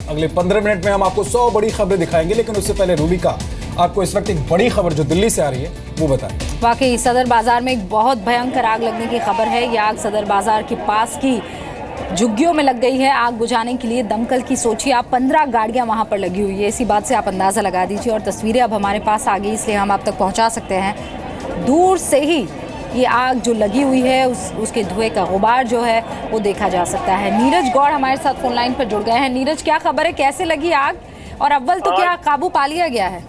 अगले 15 मिनट में हम आपको 100 बड़ी खबरें दिखाएंगे, लेकिन उससे पहले रूबिका आपको इस वक्त एक बड़ी खबर जो दिल्ली से आ रही है वो बताएं। वाकई सदर बाजार में एक बहुत भयंकर आग लगने की खबर है। यह आग सदर बाजार के पास की झुग्गियों में लग गई है। आग बुझाने के लिए दमकल की सोचिए आप 15 गाड़ियां वहां पर लगी हुई है। इसी बात से आप अंदाजा लगा दीजिए। और तस्वीरें अब हमारे पास आ गई, इसलिए हम आप तक पहुंचा सकते हैं। दूर से ही ये आग जो लगी हुई है उसके धुएं का गुबार जो है वो देखा जा सकता है। नीरज गौड़ हमारे साथ फोन लाइन पर जुड़ गए हैं। नीरज, क्या खबर है, कैसे लगी आग, और अव्वल तो क्या काबू पा लिया गया है?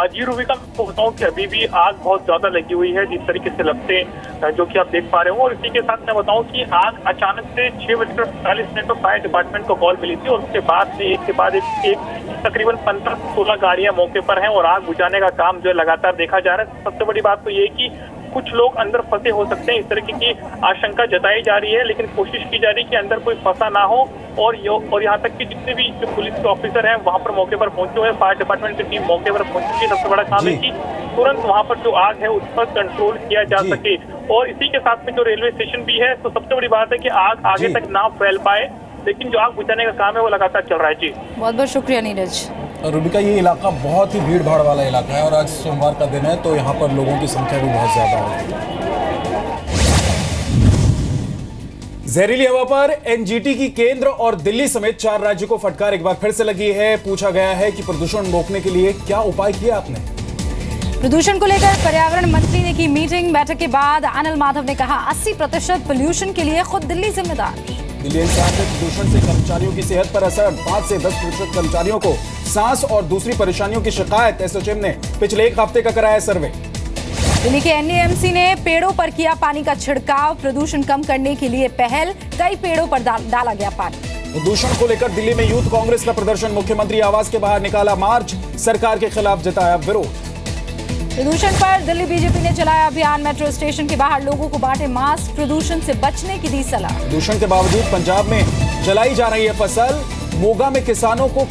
जी रूबिका, मैं बताऊं कि अभी भी आग बहुत ज्यादा लगी हुई है, जिस तरीके से लपटें जो कि आप देख पा रहे हो। और इसी के साथ मैं बताऊं कि आग अचानक से 6:40 पर फायर डिपार्टमेंट को कॉल मिली थी और उसके बाद से एक के बाद एक तकरीबन 15-16 गाड़ियां मौके पर हैं और आग बुझाने का काम जो है लगातार देखा जा रहा है। सबसे बड़ी बात तो ये है कि कुछ लोग अंदर फंसे हो सकते हैं, इस तरीके की आशंका जताई जा रही है, लेकिन कोशिश की जा रही है कि अंदर कोई फंसा ना हो। और यहाँ तक कि जितने भी जो पुलिस के ऑफिसर हैं वहां पर मौके पर पहुंचे हुए हैं, फायर डिपार्टमेंट की टीम मौके पर पहुंच चुकी है। सबसे बड़ा काम है कि तुरंत वहां पर जो आग है उस पर कंट्रोल किया जा सके। और इसी के साथ में जो रेलवे स्टेशन भी है, तो सबसे बड़ी बात है कि आग आगे तक ना फैल पाए, लेकिन जो आग बुझाने का काम है वो लगातार चल रहा है। जी बहुत बहुत शुक्रिया नीरज। रूबिका, ये इलाका बहुत ही भीड़ भाड़ वाला इलाका है और आज सोमवार का दिन है, तो यहाँ पर लोगों की संख्या भी बहुत ज्यादा होगी। जहरीली हवा पर एनजीटी की केंद्र और दिल्ली समेत 4 राज्यों को फटकार एक बार फिर से लगी है। पूछा गया है कि प्रदूषण रोकने के लिए क्या उपाय किए आपने? प्रदूषण को लेकर पर्यावरण मंत्री ने की मीटिंग। बैठक के बाद अनिल माधव ने कहा 80% पोल्यूशन के लिए खुद दिल्ली जिम्मेदार। दिल्ली एनसीआर में प्रदूषण से कर्मचारियों की सेहत पर असर। 5 से 10% कर्मचारियों को सांस और दूसरी परेशानियों की शिकायत। एसोचैम ने पिछले 1 हफ्ते का कराया सर्वे। दिल्ली के एनडीएमसी ने पेड़ों पर किया पानी का छिड़काव। प्रदूषण कम करने के लिए पहल, कई पेड़ों पर डाला गया पानी। प्रदूषण को लेकर दिल्ली में यूथ कांग्रेस का प्रदर्शन। मुख्यमंत्री आवास के बाहर निकाला मार्च, सरकार के खिलाफ जताया विरोध। प्रदूषण पर दिल्ली बीजेपी ने चलाया अभियान। मेट्रो स्टेशन के बाहर लोगों को बांटे मास्क। प्रदूषण से बचने की दी सलाह। प्रदूषण के बावजूद पंजाब में जलाई जा रही है फसल। मोगा में किसानों को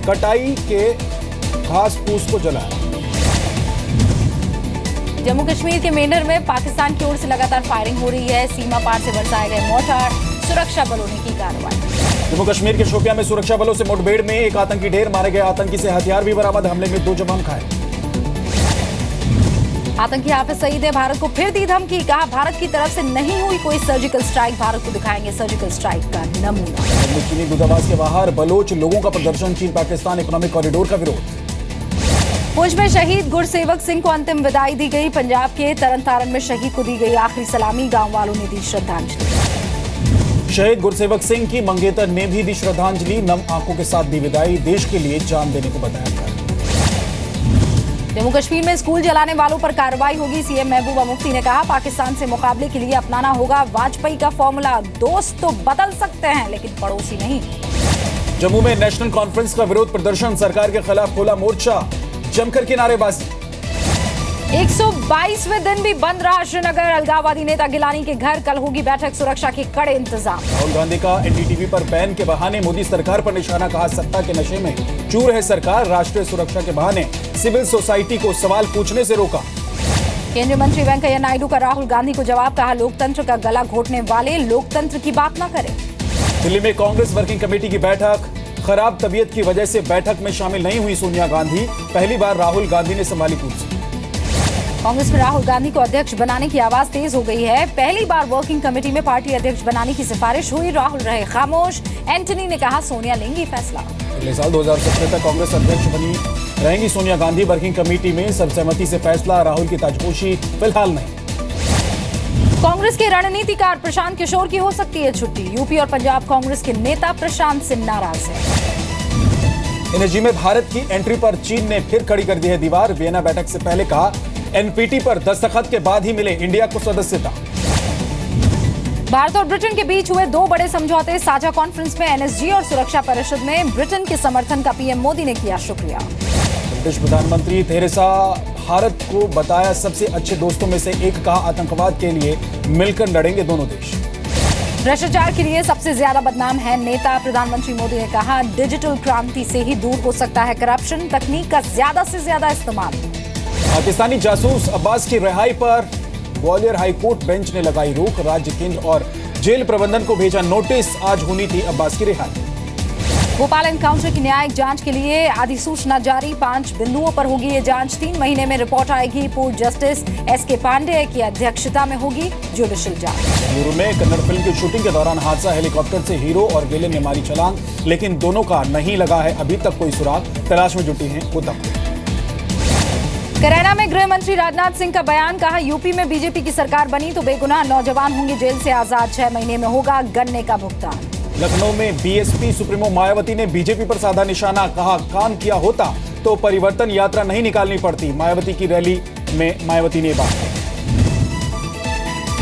कटाई के घास फूस को जलाया। जम्मू कश्मीर के मेंढर में पाकिस्तान की ओर से लगातार फायरिंग हो रही है। सीमा पार से बरसाए गए मोर्टार, सुरक्षा बलों ने की कार्रवाई। जम्मू कश्मीर के शोपियां में सुरक्षा बलों से मुठभेड़ में एक आतंकी ढेर मारे गए। आतंकी से हथियार भी बरामद। हमले में 2 जवान घायल। आतंकी हाफिज सईद ने भारत को फिर दी धमकी। कहा भारत की तरफ से नहीं हुई कोई सर्जिकल स्ट्राइक, भारत को दिखाएंगे सर्जिकल स्ट्राइक का नमूना। चीनी दूतावास के बाहर बलोच लोगों का प्रदर्शन। चीन पाकिस्तान इकोनॉमिक कॉरिडोर का विरोध। पुंछ में शहीद गुरसेवक सिंह को अंतिम विदाई दी गई। पंजाब के तरन तारण में शहीद को दी गई आखिरी सलामी। गांव वालों ने दी श्रद्धांजलि। शहीद गुरसेवक सिंह की मंगेतर ने भी दी श्रद्धांजलि। नम आंखों के साथ दी विदाई। देश के लिए जान देने को बताया गया। जम्मू कश्मीर में स्कूल जलाने वालों पर कार्रवाई होगी। सीएम महबूबा मुफ्ती ने कहा पाकिस्तान से मुकाबले के लिए अपनाना होगा वाजपेयी का फॉर्मूला। दोस्त तो बदल सकते हैं लेकिन पड़ोसी नहीं। जम्मू में नेशनल कॉन्फ्रेंस का विरोध प्रदर्शन। सरकार के खिलाफ खोला मोर्चा, जमकर की नारेबाजी। 122वें दिन भी बंद रहा श्रीनगर। अलगाववादी नेता गिलानी के घर कल होगी बैठक। सुरक्षा के कड़े इंतजाम। राहुल गांधी का एनडीटीवी पर बैन के बहाने मोदी सरकार पर निशाना। कहा सत्ता के नशे में चूर है सरकार। राष्ट्रीय सुरक्षा के बहाने सिविल सोसाइटी को सवाल पूछने से रोका। केंद्रीय मंत्री वेंकैया नायडू का राहुल गांधी को जवाब। कहा लोकतंत्र का गला घोटने वाले लोकतंत्र की बात न करें। दिल्ली में कांग्रेस वर्किंग कमेटी की बैठक। खराब तबीयत की वजह से बैठक में शामिल नहीं हुई सोनिया गांधी। पहली बार राहुल गांधी ने संभाली कुर्सी। कांग्रेस में राहुल गांधी को अध्यक्ष बनाने की आवाज तेज हो गई है। पहली बार वर्किंग कमेटी में पार्टी अध्यक्ष बनाने की सिफारिश हुई। राहुल रहे खामोश। एंटनी ने कहा सोनिया लेंगी फैसला। अगले साल 2017 तक कांग्रेस अध्यक्ष बनी रहेंगी सोनिया गांधी। वर्किंग कमेटी में सर्वसहमति से फैसला। राहुल की ताजपोशी फिलहाल नहीं। कांग्रेस के रणनीतिकार प्रशांत किशोर की हो सकती है छुट्टी। यूपी और पंजाब कांग्रेस के नेता प्रशांत से नाराज हैं। एनएसजी में भारत की एंट्री पर चीन ने फिर खड़ी कर दी है दीवार। वियना बैठक से पहले कहा एनपीटी पर दस्तखत के बाद ही मिले इंडिया को सदस्यता। भारत और ब्रिटेन के बीच हुए 2 बड़े समझौते। साझा कॉन्फ्रेंस में एनएसजी और सुरक्षा परिषद में ब्रिटेन के समर्थन का पीएम मोदी ने किया शुक्रिया। ब्रिटिश प्रधानमंत्री थेरेसा भारत को बताया सबसे अच्छे दोस्तों में से एक। कहा आतंकवाद के लिए मिलकर लड़ेंगे दोनों देश। भ्रष्टाचार के लिए सबसे ज्यादा बदनाम है नेता। प्रधानमंत्री मोदी ने कहा डिजिटल क्रांति से ही दूर हो सकता है करप्शन। तकनीक का ज्यादा से ज्यादा इस्तेमाल। पाकिस्तानी जासूस अब्बास की रिहाई पर ग्वालियर हाईकोर्ट बेंच ने लगाई रोक। राज्य केंद्र और जेल प्रबंधन को भेजा नोटिस। आज होनी थी अब्बास की रिहाई। भोपाल एनकाउंटर की न्यायिक जांच के लिए अधिसूचना जारी। 5 बिंदुओं पर होगी ये जांच। 3 महीने में रिपोर्ट आएगी। पूर्व जस्टिस एस.के. पांडेय की अध्यक्षता में होगी जुडिशियल जांच। बेंगलुरु में कन्नड़ फिल्म की शूटिंग के दौरान हादसा। हेलीकॉप्टर से हीरो और विलेन ने मारी छलांग, लेकिन दोनों का नहीं लगा है अभी तक कोई सुराग। तलाश में जुटी हैं उद्धव। करैना में गृह मंत्री राजनाथ सिंह का बयान। कहा, यूपी में बीजेपी की सरकार बनी तो बेगुनाह नौजवान होंगे जेल से आजाद। 6 महीने में होगा गन्ने का भुगतान। लखनऊ में बीएसपी सुप्रीमो मायावती ने बीजेपी पर साधा निशाना। कहा, काम किया होता तो परिवर्तन यात्रा नहीं निकालनी पड़ती। मायावती की रैली में मायावती ने बात की।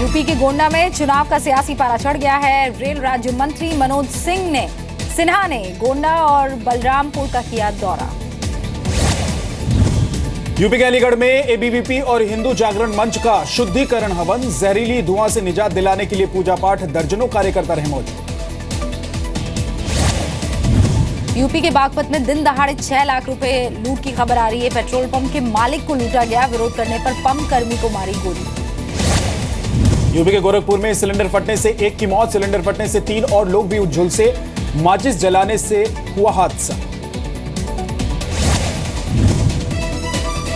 यूपी के गोंडा में चुनाव का सियासी पारा चढ़ गया है। रेल राज्य मंत्री मनोज सिन्हा ने गोंडा और बलरामपुर का किया दौरा। यूपी के अलीगढ़ में एबीवीपी और हिंदू जागरण मंच का शुद्धिकरण हवन। जहरीली धुआं से निजात दिलाने के लिए पूजा पाठ। दर्जनों कार्यकर्ता रहे मौजूद। यूपी के बागपत में दिन दहाड़े 6 लाख रुपए लूट की खबर आ रही है। पेट्रोल पंप के मालिक को लूटा गया। विरोध करने पर पंप कर्मी को मारी गोली। यूपी के गोरखपुर में सिलेंडर फटने से 1 की मौत। सिलेंडर फटने से 3 और लोग भी झुलसे। माचिस जलाने से हुआ हादसा।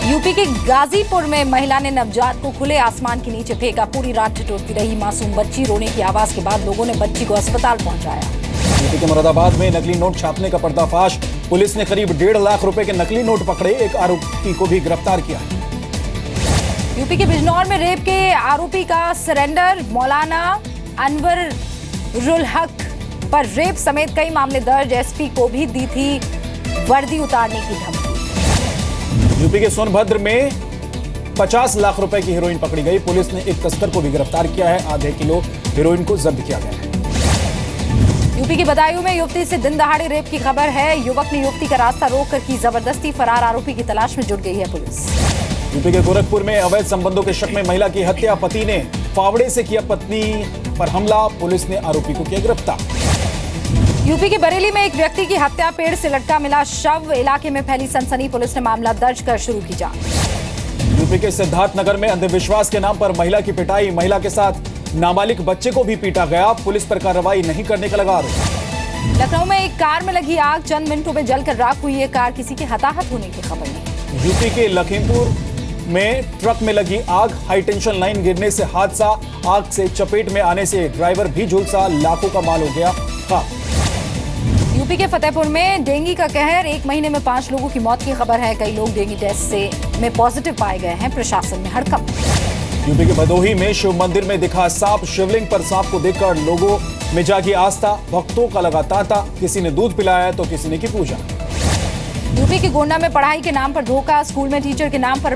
यूपी के गाजीपुर में महिला ने नवजात को खुले आसमान के नीचे फेंका। पूरी रात ठिठुरती रही मासूम बच्ची। रोने की आवाज के बाद लोगों ने बच्ची को अस्पताल पहुंचाया। यूपी के मुरादाबाद में नकली नोट छापने का पर्दाफाश। पुलिस ने करीब 1.5 लाख रुपए के नकली नोट पकड़े। एक आरोपी को भी गिरफ्तार किया। यूपी के बिजनौर में रेप के आरोपी का सरेंडर। मौलाना अनवरुल हक पर रेप समेत कई मामले दर्ज। एसपी को भी दी थी वर्दी उतारने की धमकी। यूपी के सोनभद्र में 50 लाख रुपए की हेरोइन पकड़ी गई। पुलिस ने एक तस्कर को भी गिरफ्तार किया है। आधे किलो हेरोइन को जब्त किया गया है। यूपी के बदायूं में युवती से दिन दहाड़े रेप की खबर है। युवक ने युवती का रास्ता रोककर की जबरदस्ती। फरार आरोपी की तलाश में जुट गई है पुलिस। यूपी के गोरखपुर में अवैध संबंधों के शक में महिला की हत्या। पति ने फावड़े से किया पत्नी पर हमला। पुलिस ने आरोपी को किया गिरफ्तार। यूपी के बरेली में एक व्यक्ति की हत्या। पेड़ से लटका मिला शव। इलाके में फैली सनसनी। पुलिस ने मामला दर्ज कर शुरू की जांच। यूपी के सिद्धार्थनगर में अंधविश्वास के नाम पर महिला की पिटाई। महिला के साथ नाबालिग बच्चे को भी पीटा गया। पुलिस पर कार्रवाई नहीं करने का लगा आरोप। लखनऊ में एक कार में लगी आग। चंद मिनटों में जलकर राख हुई है कार। किसी के हताहत होने की खबर नहीं। यूपी के लखीमपुर में ट्रक में लगी आग। हाई टेंशन लाइन गिरने से हादसा। आग से चपेट में आने से ड्राइवर भी झुलसा। लाखों का माल हो गया खाक। यूपी के फतेहपुर में डेंगू का कहर। 1 महीने में 5 लोगों की मौत की खबर है। कई लोग डेंगू टेस्ट में पॉजिटिव पाए गए हैं। प्रशासन में हड़कंप। यूपी के भदोही में शिव मंदिर में दिखा सांप। शिवलिंग पर सांप को देखकर लोगों में जागी आस्था। भक्तों का लगा तांता। किसी ने दूध पिलाया तो किसी ने की पूजा। यूपी के गोंडा में पढ़ाई के नाम पर धोखा। स्कूल में टीचर के नाम पर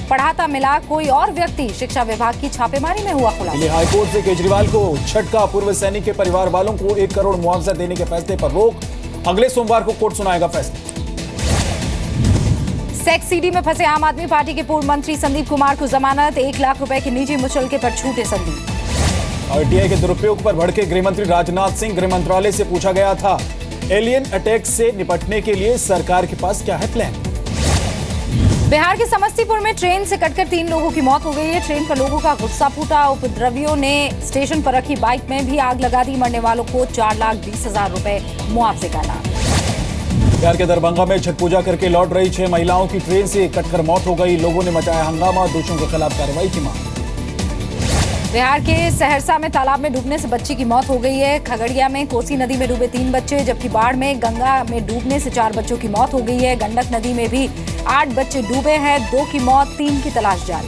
पढ़ाता मिला कोई और व्यक्ति। शिक्षा विभाग की छापेमारी में हुआ खुलासा। हाईकोर्ट से केजरीवाल को झटका। पूर्व सैनिक के परिवार वालों को 1 करोड़ मुआवजा देने के फैसले पर रोक। अगले सोमवार को कोर्ट सुनाएगा फैसला। सेक्स सीडी में फंसे आम आदमी पार्टी के पूर्व मंत्री संदीप कुमार को जमानत। 1 लाख रुपए के निजी मुचलके पर छूटे संदीप। आरटीआई के दुरुपयोग पर भड़के गृह मंत्री राजनाथ सिंह। गृह मंत्रालय से पूछा गया था, एलियन अटैक से निपटने के लिए सरकार के पास क्या है प्लान। बिहार के समस्तीपुर में ट्रेन से कटकर 3 लोगों की मौत हो गई है। ट्रेन पर लोगों का गुस्सा फूटा। उपद्रवियों ने स्टेशन पर रखी बाइक में भी आग लगा दी। मरने वालों को 4,20,000 रुपए मुआवजे का ऐलान। बिहार के दरभंगा में छठ पूजा करके लौट रही 6 महिलाओं की ट्रेन से कटकर मौत हो गई। लोगों ने मचाया हंगामा। दोषियों के खिलाफ कार्रवाई की मांग। बिहार के सहरसा में तालाब में डूबने से बच्ची की मौत हो गई है। खगड़िया में कोसी नदी में डूबे 3 बच्चे। जबकि बाढ़ में गंगा में डूबने से 4 बच्चों की मौत हो गई है। गंडक नदी में भी 8 बच्चे डूबे हैं। 2 की मौत, 3 की तलाश जारी।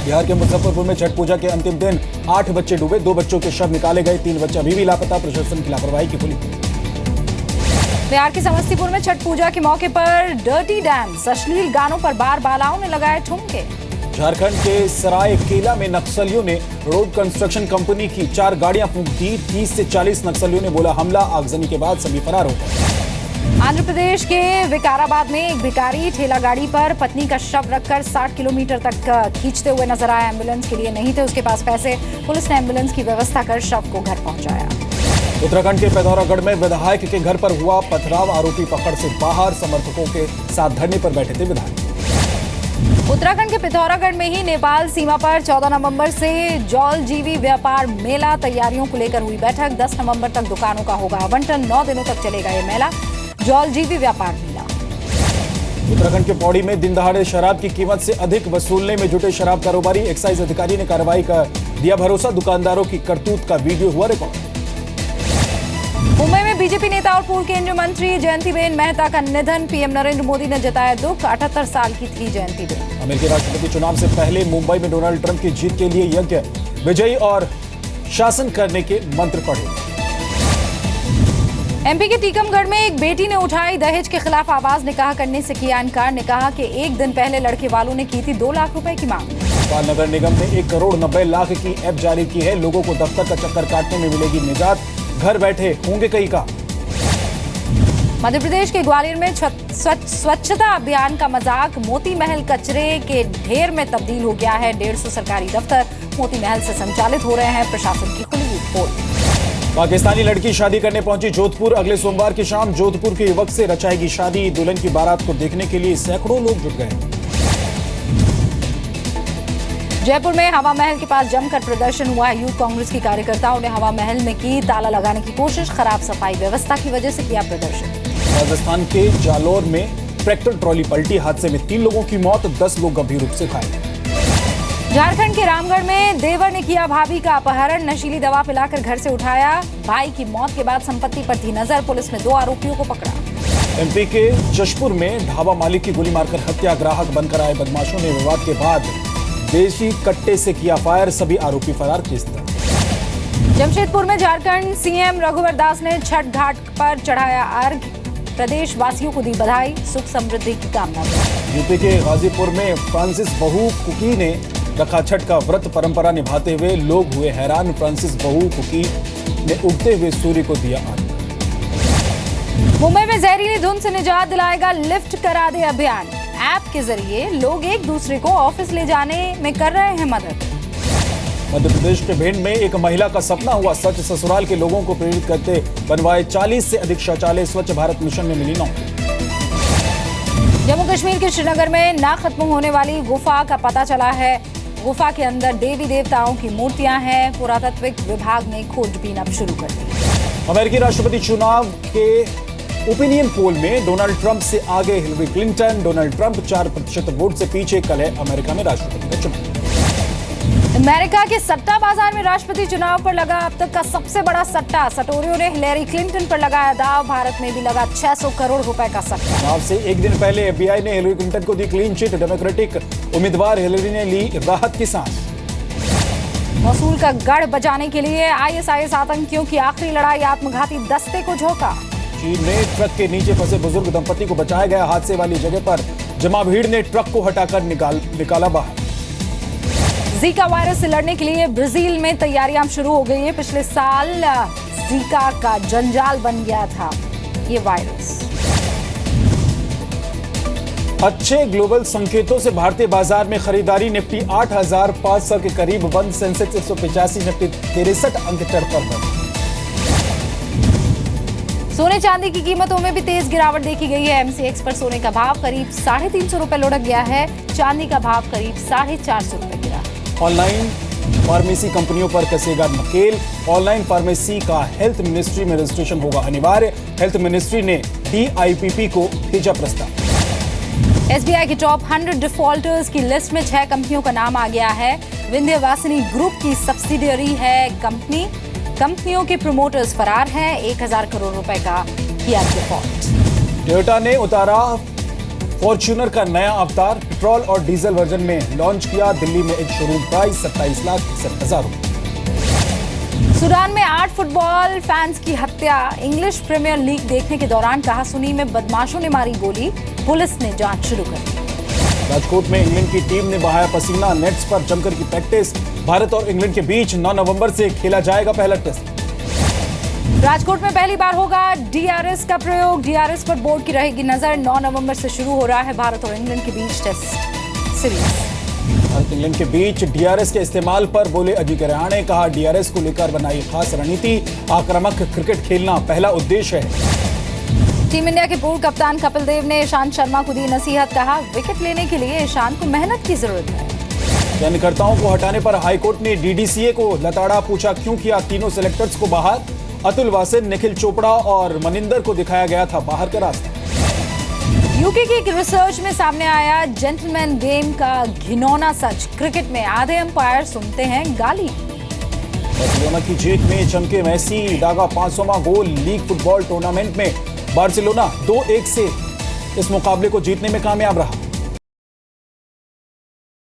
बिहार के मुजफ्फरपुर में छठ पूजा के अंतिम दिन 8 बच्चे डूबे। 2 बच्चों के शव निकाले गए। 3 बच्चे अभी भी लापता। प्रशासन की लापरवाही की खुली। बिहार के समस्तीपुर में छठ पूजा के मौके पर डर्टी डांस। अश्लील गानों पर बार बालाओं ने लगाए ठुमके। झारखंड के सरायकेला में नक्सलियों ने रोड कंस्ट्रक्शन कंपनी की 4 गाड़ियां फूंक दी। 30 से 40 नक्सलियों ने बोला हमला। आगजनी के बाद सभी फरार हो गए। आंध्र प्रदेश के विकाराबाद में एक भिखारी ठेला गाड़ी पर पत्नी का शव रखकर 60 किलोमीटर तक खींचते हुए नजर आया। एम्बुलेंस के लिए नहीं थे उसके पास पैसे। पुलिस ने एम्बुलेंस की व्यवस्था कर शव को घर पहुंचाया। उत्तराखंड के पिथौरागढ़ में विधायक के घर पर हुआ पथराव। आरोपी पकड़ से बाहर। समर्थकों के साथ धरने पर बैठे थे विधायक। उत्तराखंड के पिथौरागढ़ में ही नेपाल सीमा पर 14 नवंबर से जौलजीवी व्यापार मेला। तैयारियों को लेकर हुई बैठक। 10 नवंबर तक दुकानों का होगा आवंटन। 9 दिनों तक चलेगा ये मेला। जौलजीबी व्यापार मिला। उत्तराखंड के पौड़ी में दिन दहाड़े शराब की कीमत से अधिक वसूलने में जुटे शराब कारोबारी, एक्साइज अधिकारी ने कार्रवाई का दिया भरोसा, दुकानदारों की करतूत का वीडियो हुआ रिकॉर्ड। मुंबई में बीजेपी नेता और पूर्व केंद्रीय मंत्री जयंतीबेन मेहता का निधन, पीएम नरेंद्र मोदी ने जताया दुख, 78 साल की थी जयंतीबेन। अमेरिकी राष्ट्रपति चुनाव से पहले मुंबई में डोनाल्ड ट्रंप की जीत के लिए यज्ञ, विजयी और शासन करने के मंत्र पढ़े। एमपी के टीकमगढ़ में एक बेटी ने उठाई दहेज के खिलाफ आवाज, निकाह करने से किया इनकार, ने कहा कि एक दिन पहले लड़के वालों ने की थी 2 लाख रुपए की मांग। भोपाल नगर निगम ने 1 करोड़ 90 लाख की ऐप जारी की है, लोगों को दफ्तर का चक्कर काटने में मिलेगी निजात, घर बैठे होंगे कई काम। मध्य प्रदेश के ग्वालियर में स्वच्छता अभियान का मजाक, मोती महल कचरे के ढेर में तब्दील हो गया है। 150 सरकारी दफ्तर मोती महल से संचालित हो रहे हैं, प्रशासन की खुली पोल। पाकिस्तानी लड़की शादी करने पहुंची जोधपुर, अगले सोमवार की शाम जोधपुर के युवक से रचाएगी शादी, दुल्हन की बारात को देखने के लिए सैकड़ों लोग जुट गए। जयपुर में हवा महल के पास जमकर प्रदर्शन हुआ है, यूथ कांग्रेस की कार्यकर्ताओं ने हवा महल में की ताला लगाने की कोशिश, खराब सफाई व्यवस्था की वजह से किया प्रदर्शन। राजस्थान के जालोर में ट्रैक्टर ट्रॉली पलटी, हादसे में 3 लोगों की मौत, 10 लोग गंभीर रूप से घायल। झारखंड के रामगढ़ में देवर ने किया भाभी का अपहरण, नशीली दवा पिलाकर घर से उठाया, भाई की मौत के बाद संपत्ति पर थी नजर, पुलिस ने 2 आरोपियों को पकड़ा। एमपी के जशपुर में ढाबा मालिक की गोली मारकर हत्या, ग्राहक बनकर आए बदमाशों ने विवाद के बाद देशी कट्टे से किया फायर, सभी आरोपी फरार किस तरह। जमशेदपुर में झारखंड सीएम रघुवर दास ने छठ घाट पर चढ़ाया अर्घ, प्रदेश वासियों को दी बधाई, सुख समृद्धि की कामना की। यूपी के गाजीपुर में फ्रांसिस बहू कुकी ने रखा छठ का व्रत, परंपरा निभाते हुए लोग हुए हैरान, फ्रांसिस बहू कुकी ने उगते हुए सूर्य को दिया अर्घ। मुंबई में जहरीली धुंध से निजात दिलाएगा लिफ्ट करा दे अभियान, ऐप के जरिए लोग एक दूसरे को ऑफिस ले जाने में कर रहे हैं मदद। मध्य प्रदेश के भिंड में एक महिला का सपना हुआ सच, ससुराल के लोगों को प्रेरित करते बनवाए 40 से अधिक शौचालय, स्वच्छ भारत मिशन में मिली नौकरी। जम्मू कश्मीर के श्रीनगर में ना खत्म होने वाली गुफा का पता चला है, गुफा के अंदर देवी देवताओं की मूर्तियां हैं, पुरातत्विक विभाग ने खोजबीन अब शुरू कर दी। अमेरिकी राष्ट्रपति चुनाव के ओपिनियन पोल में डोनाल्ड ट्रंप से आगे Hillary Clinton, Donald Trump 4% vote से पीछे, कल है अमेरिका में राष्ट्रपति का चुनाव। अमेरिका के सट्टा बाजार में राष्ट्रपति चुनाव पर लगा अब तक का सबसे बड़ा सट्टा, सटोरियों ने हिलरी क्लिंटन पर लगाया दाव, भारत में भी लगा 600 करोड़ रुपए का सट्टा। चुनाव से एक दिन पहले एफबीआई ने हिलरी क्लिंटन को दी क्लीन चिट, डेमोक्रेटिक उम्मीदवार हिलरी ने ली राहत की सांस। मसूल का गढ़ बचाने के लिए आईएसआईएस आतंकियों की आखिरी लड़ाई, आत्मघाती दस्ते को झोंका। चीन में ट्रक के नीचे फंसे बुजुर्ग दंपति को बचाया गया, हादसे वाली जगह पर जमा भीड़ ने ट्रक को हटाकर निकाला बाहर। जीका वायरस से लड़ने के लिए ब्राजील में तैयारियां शुरू हो गई है, पिछले साल जीका का जंजाल बन गया था ये वायरस। अच्छे ग्लोबल संकेतों से भारतीय बाजार में खरीदारी, निफ्टी 8,500 के करीब बंद, सेंसेक्स 185, निफ्टी 63 अंक चढ़ कर बंद। सोने चांदी की कीमतों में भी तेज गिरावट देखी गई है, एमसीएक्स पर सोने का भाव करीब 350 रुपए लुढ़क गया है, चांदी का भाव करीब 450 रुपए गिरा। ऑनलाइन फार्मेसी कंपनियों पर कसेगा नकेल, ऑनलाइन फार्मेसी का हेल्थ मिनिस्ट्री में रजिस्ट्रेशन होगा अनिवार्य, हेल्थ मिनिस्ट्री ने डीआईपीपी को भेजा प्रस्ताव। एसबीआई के टॉप 100 डिफॉल्टर्स की लिस्ट में 6 कंपनियों का नाम आ गया है, विंध्यवासिनी ग्रुप की सब्सिडियरी है कंपनी, कंपनियों के प्रमोटर्स फरार हैं, 1000 करोड़ रुपए का किया डिफॉल्ट। टोयोटा ने उतारा फॉर्च्यूनर का नया अवतार, पेट्रोल और डीजल वर्जन में लॉन्च किया, दिल्ली में एक शोरूम प्राइस 27,61,000 रुपए। सूडान में 8 फुटबॉल फैंस की हत्या, इंग्लिश प्रीमियर लीग देखने के दौरान कहासुनी में बदमाशों ने मारी गोली, पुलिस ने जांच शुरू कर दी। राजकोट में इंग्लैंड की टीम ने बहाया पसीना, नेट्स पर जमकर की प्रैक्टिस, भारत और इंग्लैंड के बीच 9 नवंबर से खेला जाएगा पहला टेस्ट। राजकोट में पहली बार होगा डीआरएस का प्रयोग, डीआरएस पर बोर्ड की रहेगी नजर, 9 नवंबर से शुरू हो रहा है भारत और इंग्लैंड के बीच टेस्ट सीरीज। भारत इंग्लैंड के बीच डीआरएस के इस्तेमाल पर बोले अजिंक्य रहाणे, कहा डीआरएस को लेकर बनाई खास रणनीति, आक्रामक क्रिकेट खेलना पहला उद्देश्य है। टीम इंडिया के पूर्व कप्तान कपिल देव ने ईशांत शर्मा को दी नसीहत, कहा विकेट लेने के लिए ईशांत को मेहनत की जरूरत है। चयनकर्ताओं को हटाने पर हाईकोर्ट ने डीडीसीए को लताड़ा, पूछा क्यों किया तीनों सिलेक्टर्स को बाहर, अतुल वासिन, निखिल चोपड़ा और मनिंदर को दिखाया गया था बाहर का रास्ता। यूके की एक रिसर्च में सामने आया जेंटलमैन गेम का घिनौना सच। क्रिकेट में आधे अंपायर सुनते हैं गाली। बार्सिलोना की जीत में चमके मेसी, दागा 500वां गोल। लीग फुटबॉल टूर्नामेंट में बार्सिलोना 2-1 से इस मुकाबले को जीतने में कामयाब रहा।